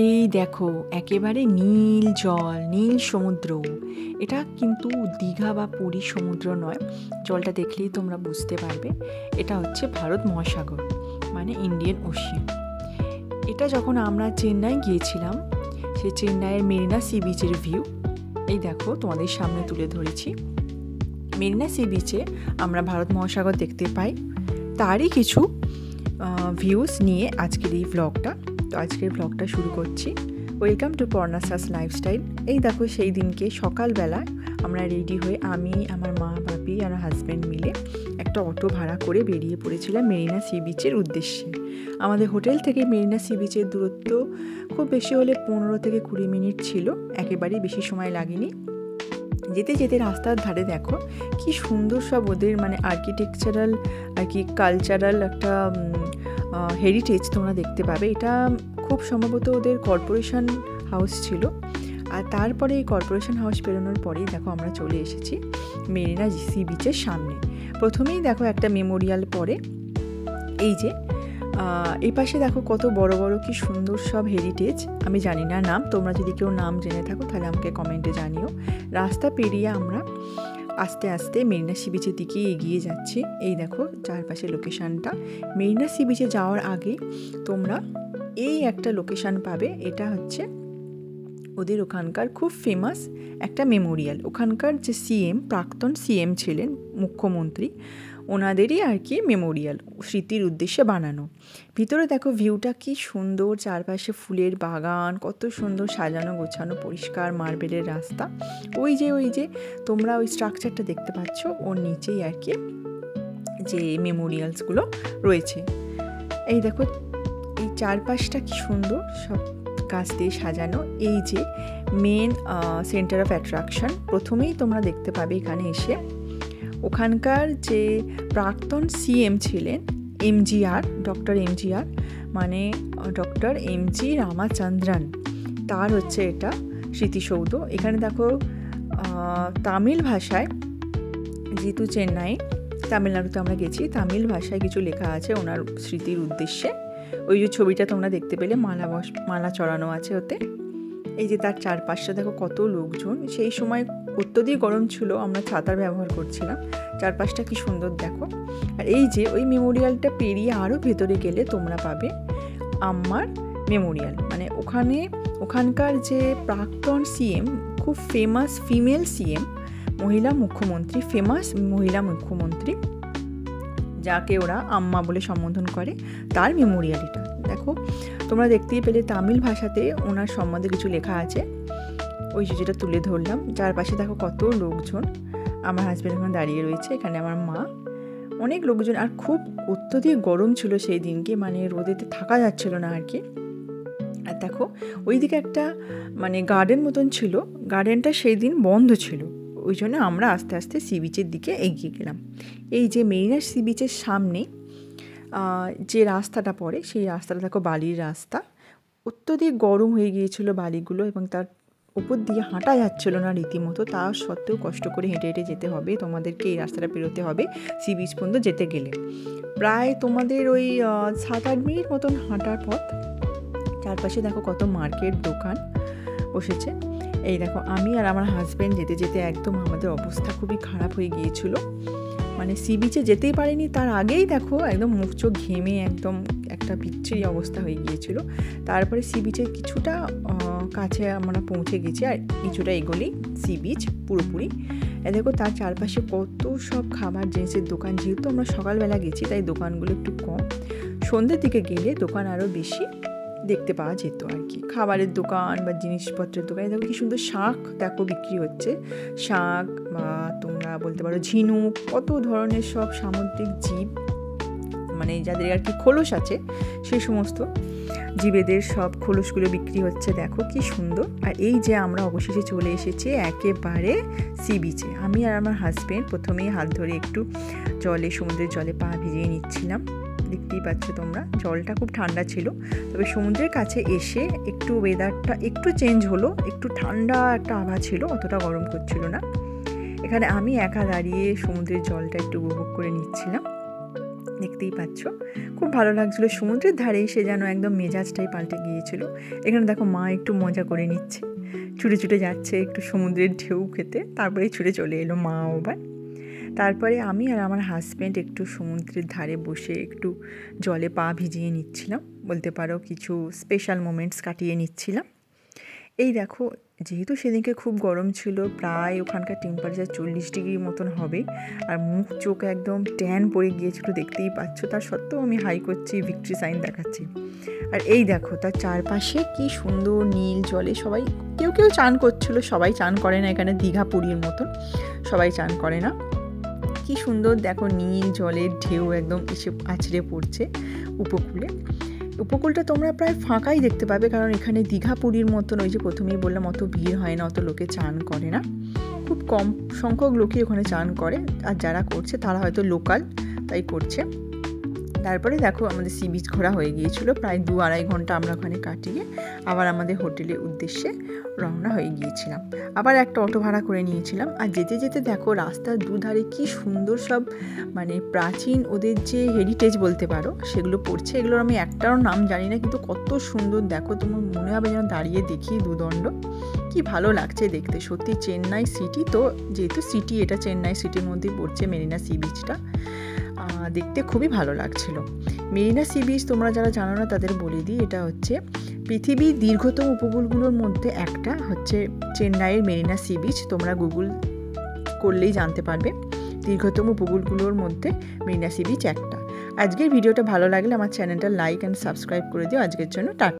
এই দেখো একেবারে নীল জল, নীল সমুদ্র। এটা কিন্তু দীঘা বা পুরী সমুদ্র নয়, জলটা দেখলেই তোমরা বুঝতে পারবে। এটা হচ্ছে ভারত মহাসাগর, মানে ইন্ডিয়ান ওশিয়ান। এটা যখন আমরা চেন্নাই গিয়েছিলাম, সেই চেন্নাইয়ের মেরিনা সি বিচের ভিউ এই দেখো তোমাদের সামনে তুলে ধরেছি। মেরিনা সি বিচে আমরা ভারত মহাসাগর দেখতে পাই, তারই কিছু ভিউজ নিয়ে আজকের এই ভ্লগটা। তো আজকের ভ্লগটা শুরু করছি। ওয়েলকাম টু পর্ণাসাস লাইফস্টাইল। এই দেখো সেই দিনকে সকালবেলা আমরা রেডি হয়ে আমি, আমার মা, বাপি আর হাজব্যান্ড মিলে একটা অটো ভাড়া করে বেরিয়ে পড়েছিলাম মেরিনা সি বিচের উদ্দেশ্যে। আমাদের হোটেল থেকে মেরিনা সি বিচের দূরত্ব খুব বেশি হলে 15 থেকে 20 মিনিট ছিল, একেবারেই বেশি সময় লাগেনি। যেতে যেতে রাস্তার ধারে দেখো কি সুন্দর সব ওদের মানে আর্কিটেকচারাল আর কি কালচারাল একটা হেরিটেজ তোমরা দেখতে পাবে। এটা খুব সম্ভবত ওদের কর্পোরেশন হাউস ছিল। আর তারপরে এই কর্পোরেশন হাউস পেরোনোর পরেই দেখো আমরা চলে এসেছি মেরিনা সি বিচের সামনে। প্রথমেই দেখো একটা মেমোরিয়াল, পরে এই যে এই পাশে দেখো কত বড় বড় কি সুন্দর সব হেরিটেজ। আমি জানি না নাম, তোমরা যদি কেউ নাম জেনে থাকো তাহলে আমাকে কমেন্টে জানিও। রাস্তা পেরিয়ে আমরা আস্তে আস্তে মেরিনা সি বিচের দিকে এগিয়ে যাচ্ছি। এই দেখো চারপাশে লোকেশানটা। মেরিনা সি বিচে যাওয়ার আগে তোমরা এই একটা লোকেশান পাবে, এটা হচ্ছে ওদের ওখানকার খুব ফেমাস একটা মেমোরিয়াল। ওখানকার যে সিএম, প্রাক্তন সিএম ছিলেন, মুখ্যমন্ত্রী, ওনাদেরই আর কি মেমোরিয়াল, স্মৃতির উদ্দেশ্যে বানানো। ভিতরে দেখো ভিউটা কি সুন্দর, চারপাশে ফুলের বাগান, কত সুন্দর সাজানো গোছানো, পরিষ্কার মার্বেলের রাস্তা। ওই যে তোমরা ওই স্ট্রাকচারটা দেখতে পাচ্ছ, ওর নিচেই আর কি যে মেমোরিয়ালসগুলো রয়েছে। এই দেখো এই চারপাশটা কি সুন্দর, সব গাছ দিয়ে সাজানো। এই যে মেন সেন্টার অফ অ্যাট্রাকশন, প্রথমেই তোমরা দেখতে পাবে এখানে এসে ওখানকার যে প্রাক্তন সিএম ছিলেন এমজিআর, ডক্টর এমজিআর, মানে ডক্টর এমজি রামাচন্দ্রন, তার হচ্ছে এটা স্মৃতিসৌধ। এখানে দেখো তামিল ভাষায়, যেহেতু চেন্নাই তামিলনাড়ুতে আমরা গেছি, তামিল ভাষায় কিছু লেখা আছে ওনার স্মৃতির উদ্দেশ্যে। ওই যে ছবিটা তোমরা দেখতে পেলে মালা চড়ানো আছে ওতে। এই যে তার চারপাশটা দেখো কত লোকজন, সেই সময় অত্যধিক গরম ছিল, আমরা ছাতার ব্যবহার করছিলাম। চারপাশটা কি সুন্দর দেখো। আর এই যে ওই মেমোরিয়ালটা পেরিয়ে আরও ভেতরে গেলে তোমরা পাবে আম্মার মেমোরিয়াল, মানে ওখানকার যে প্রাক্তন সিএম, খুব ফেমাস ফিমেল সিএম, মহিলা মুখ্যমন্ত্রী, ফেমাস মহিলা মুখ্যমন্ত্রী, যাকে ওরা আম্মা বলে সম্বোধন করে, তার মেমোরিয়াল এটা। দেখো তোমরা দেখতেই পেলে তামিল ভাষাতে ওনার সম্বন্ধে কিছু লেখা আছে, ওই যেটা তুলে ধরলাম। চারপাশে দেখো কত লোকজন, আমার হাজব্যান্ড এখানে দাঁড়িয়ে রয়েছে, এখানে আমার মা, অনেক লোকজন। আর খুব অত্যধিক গরম ছিল সেই দিনকে, মানে রোদেতে থাকা যাচ্ছিল না আর কি। আর দেখো ওইদিকে একটা মানে গার্ডেন মতন ছিল, গার্ডেনটা সেই দিন বন্ধ ছিল, ওই জন্য আমরা আস্তে আস্তে সি বিচের দিকে এগিয়ে গেলাম। এই যে মেরিনা সি বিচের সামনে যে রাস্তাটা পড়ে, সেই রাস্তাটা দেখো বালির রাস্তা। অত্যধিক গরম হয়ে গিয়েছিল বালিগুলো, এবং তার উপর দিয়ে হাঁটা যাচ্ছিল না রীতিমতো। তা সত্ত্বেও কষ্ট করে হেঁটে হেঁটে যেতে হবে তোমাদেরকে, এই রাস্তাটা পেরোতে হবে সি বিচ পর্যন্ত যেতে গেলে। প্রায় তোমাদের ওই 7-8 মিনিট মতন হাঁটার পথ। চারপাশে দেখো কত মার্কেট, দোকান বসেছে। এই দেখো আমি আর আমার হাজব্যান্ড যেতে যেতে একদম আমাদের অবস্থা খুবই খারাপ হয়ে গিয়েছিল, মানে সি বিচে যেতেই পারিনি, তার আগেই দেখো একদম মুখ চোখ ঘেমে একদম একটা বিচ্ছিরি অবস্থা হয়ে গিয়েছিল। তারপরে সি বিচের কিছুটা কাছে আমরা পৌঁছে গেছি, আর কিছুটা এগোলেই সি বিচ পুরোপুরি। দেখো তার চারপাশে কত সব খাবার জিনিসের দোকান। যেহেতু আমরা সকালবেলা গেছি তাই দোকানগুলো একটু কম, সন্ধ্যের দিকে গেলে দোকান আরও বেশি দেখতে পাওয়া যেত আর কি, খাবারের দোকান বা জিনিসপত্রের দোকান। দেখো কি সুন্দর শাক দেখো বিক্রি হচ্ছে, শাক বা তোমরা বলতে পারো ঝিনুক, কত ধরনের সব সামুদ্রিক জীব, মানে যাদের আর কি খোলস আছে, সেই সমস্ত জীবেদের সব খোলসগুলো বিক্রি হচ্ছে। দেখো কি সুন্দর। আর এই যে আমরা অবশেষে চলে এসেছি একেবারে সি বিচে। আমি আর আমার হাজব্যান্ড প্রথমেই হাত ধরে একটু জলে, সমুদ্রের জলে পা ভিজিয়ে নিচ্ছিলাম। দেখতেই পাচ্ছ তোমরা, জলটা খুব ঠান্ডা ছিল, তবে সমুদ্রের কাছে এসে একটু ওয়েদারটা একটু চেঞ্জ হলো, একটু ঠান্ডা একটা আভা ছিল, অতটা গরম করছিল না। এখানে আমি একা দাঁড়িয়ে সমুদ্রের জলটা একটু উপভোগ করে নিচ্ছিলাম। দেখতে দেখতেই পাচ্ছ। খুব ভালো লাগছিলো, সমুদ্রের ধারে সে যেন একদম মেজাজটাই পাল্টে গিয়েছিল। এখানে দেখো মা একটু মজা করে নিচ্ছে, ছুটে ছুটে যাচ্ছে একটু সমুদ্রের ঢেউ খেতে, তারপরে ছুটে চলে এলো মা আবার। তারপরে আমি আর আমার হাজব্যান্ড একটু সমুদ্রের ধারে বসে একটু জলে পা ভিজিয়ে নিচ্ছিলাম, বলতে পারো কিছু স্পেশাল মোমেন্টস কাটিয়ে নিচ্ছিলাম। এই দেখো, যেহেতু সেদিনকে খুব গরম ছিল, প্রায় ওখানকার টেম্পারেচার 40 ডিগ্রি মতন হবে, আর মুখ চোখ একদম ট্যান পড়ে গিয়েছিল, দেখতেই পাচ্ছ। তার সত্ত্বেও আমি হাই করছি, ভিক্টরি সাইন দেখাচ্ছি। আর এই দেখো তার চারপাশে কি সুন্দর নীল জলে সবাই, কেউ কেউ চান করছিল, সবাই চান করে না, এখানে দীঘা পুরীর মতন সবাই চান করে না। কি সুন্দর দেখো নীল জলের ঢেউ একদম এসে আছড়ে পড়ছে উপকূলে। উপকূলটা তোমরা প্রায় ফাঁকাই দেখতে পাবে, কারণ এখানে দীঘা পুরীর মতন ওই যে প্রথমেই বললাম অত ভিড় হয় না, অত লোকে চান করে না, খুব কম সংখ্যক লোকই ওখানে চান করে, আর যারা করছে তারা হয়তো লোকাল তাই করছে। তারপরে দেখো আমাদের সি বিচ ঘোরা হয়ে গিয়েছিলো, প্রায় 2-2.5 ঘন্টা আমরা ওখানে কাটিয়ে আবার আমাদের হোটেলের উদ্দেশ্যে রওনা হয়ে গিয়েছিলাম। আবার একটা অটো ভাড়া করে নিয়েছিলাম। আর যেতে যেতে দেখো রাস্তার দুধারে কি সুন্দর সব মানে প্রাচীন ওদের যে হেরিটেজ বলতে পারো সেগুলো পড়ছে। এগুলোর আমি একটাও নাম জানি না, কিন্তু কত সুন্দর দেখো, তোমার মনে হবে যেন দাঁড়িয়ে দেখি দুদণ্ড। কি ভালো লাগছে দেখতে, সত্যি চেন্নাই সিটি তো, যেহেতু সিটি এটা চেন্নাই সিটির মধ্যেই পড়ছে মেরিনা সি বিচটা, দেখতে খুবই ভালো লাগছিল। মেরিনা সি বিচ তোমরা যারা জানো না তাদের বলে দিই, এটা হচ্ছে পৃথিবীর দীর্ঘতম উপকূলগুলোর মধ্যে একটা হচ্ছে চেন্নাইয়ের মেরিনা সি বিচ। তোমরা গুগল করলেই জানতে পারবে, দীর্ঘতম উপকূলগুলোর মধ্যে মেরিনা সি বিচ একটা। আজকের ভিডিওটা ভালো লাগলে আমার চ্যানেলটা লাইক অ্যান্ড সাবস্ক্রাইব করে দিও। আজকের জন্য টাটা।